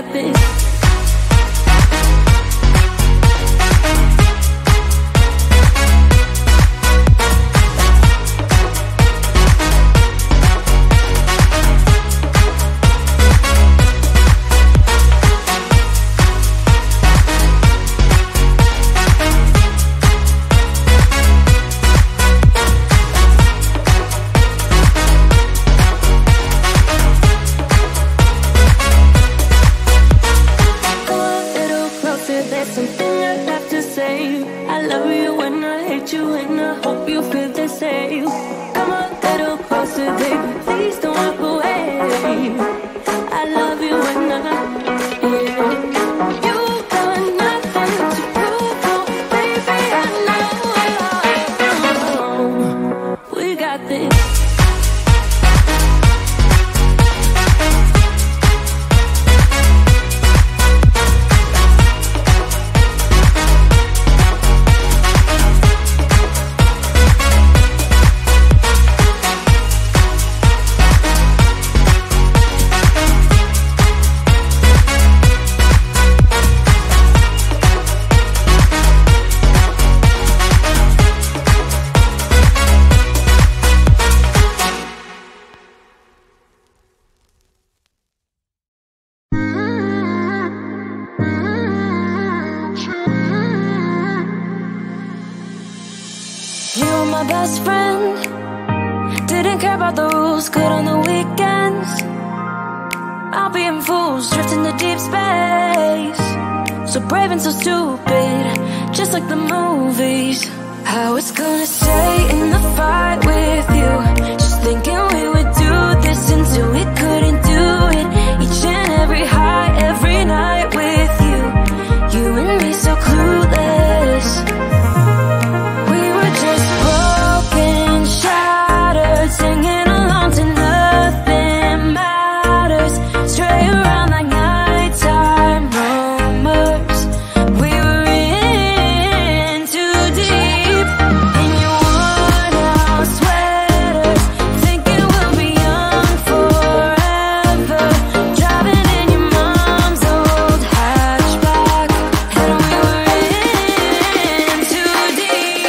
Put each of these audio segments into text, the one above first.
got this. Best friend, didn't care about the rules, good on the weekends. I'll be in fools, drifting to deep space. So brave and so stupid, just like the movies. I was gonna stay in the fight with you, just thinking we would do this until we couldn't do it. Each and every high, every night with you, you and me so clueless. Singing along to nothing matters. Stray around like nighttime rumors. We were in too deep. In your worn-out sweaters, thinking we'll be young forever. Driving in your mom's old hatchback, and we were in too deep.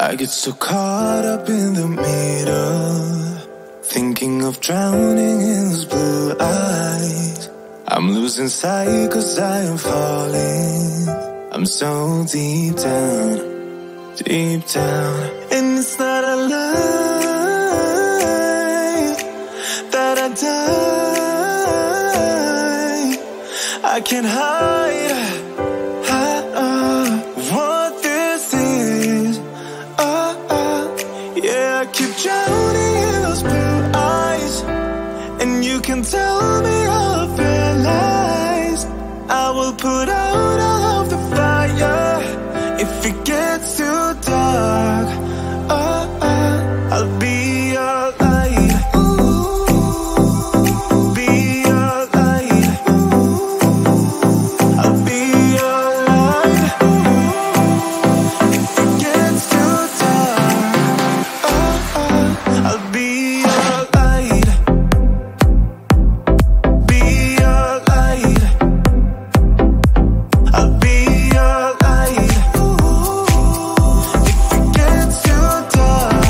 I get so caught up in the middle, thinking of drowning in those blue eyes. I'm losing sight 'cause I am falling. I'm so deep down, and it's not a lie. die. I can't hide what this is. Yeah, I keep drowning in those blue eyes, and you can tell me all of your lies. I will put out all of the fire if it gets too dark. I'll be your light. Be your light. I'll be your light. If it gets too dark, I'll be your light. Be your light. I'll be your light. If it gets too dark,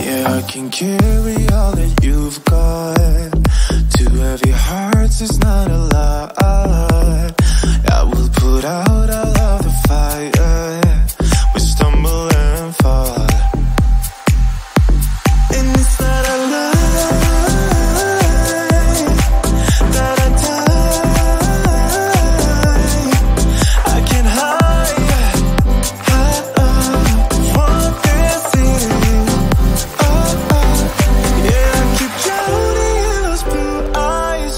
yeah, I can carry all that you've got. Two heavy hearts is not a lot. I will put out all of the fire. We stumble and fall, and it's not a lie that I die. I can't hide what this is. Yeah, I keep drowning in those blue eyes,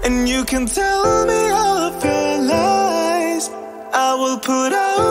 and you can tell me all of your lies. I will put out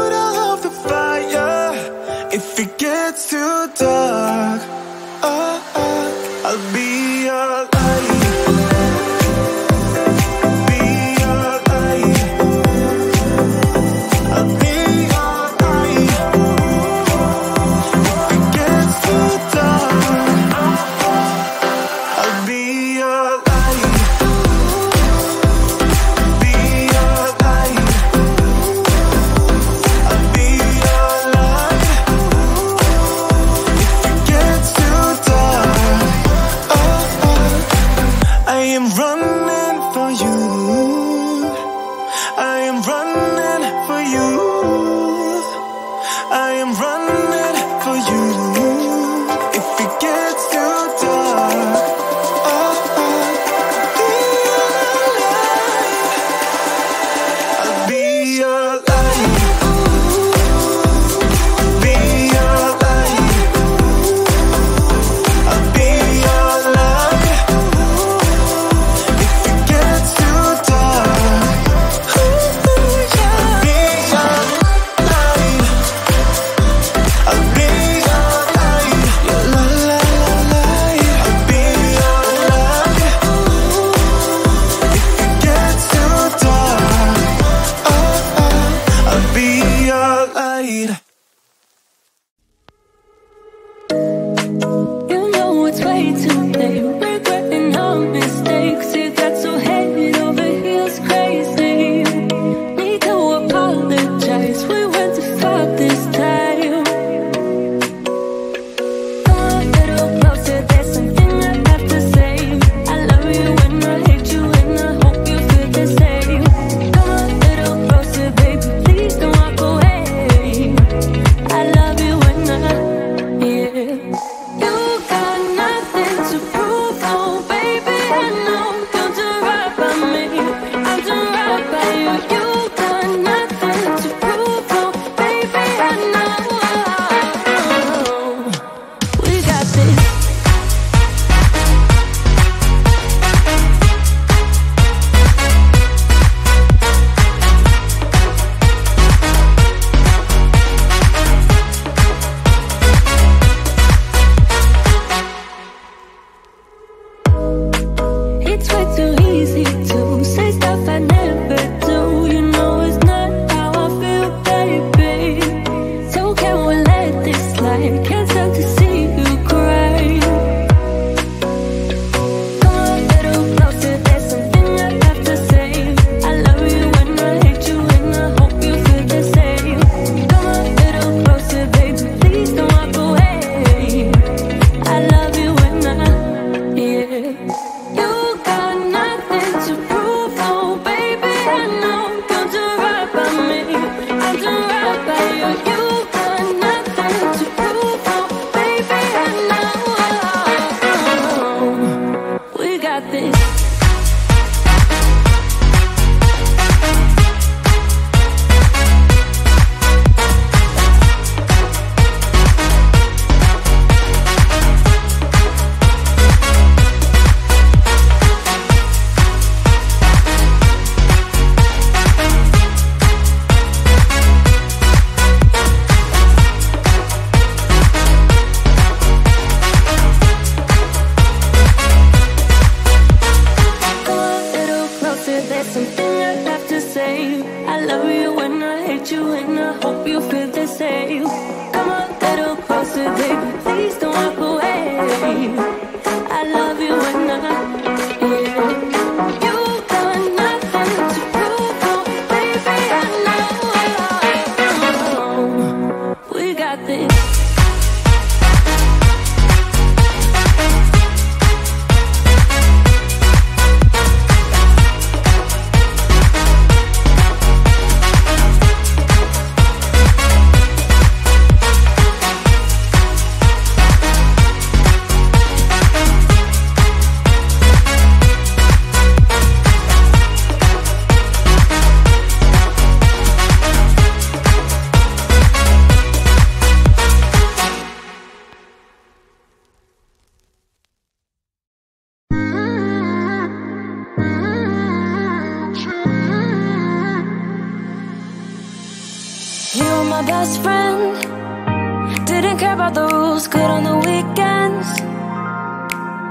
best friend. Didn't care about the rules, good on the weekends.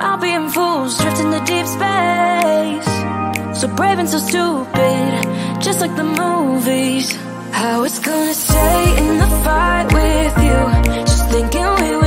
I'll be in fools, drifting to deep space. So brave and so stupid, just like the movies. I was gonna stay in the fight with you, just thinking we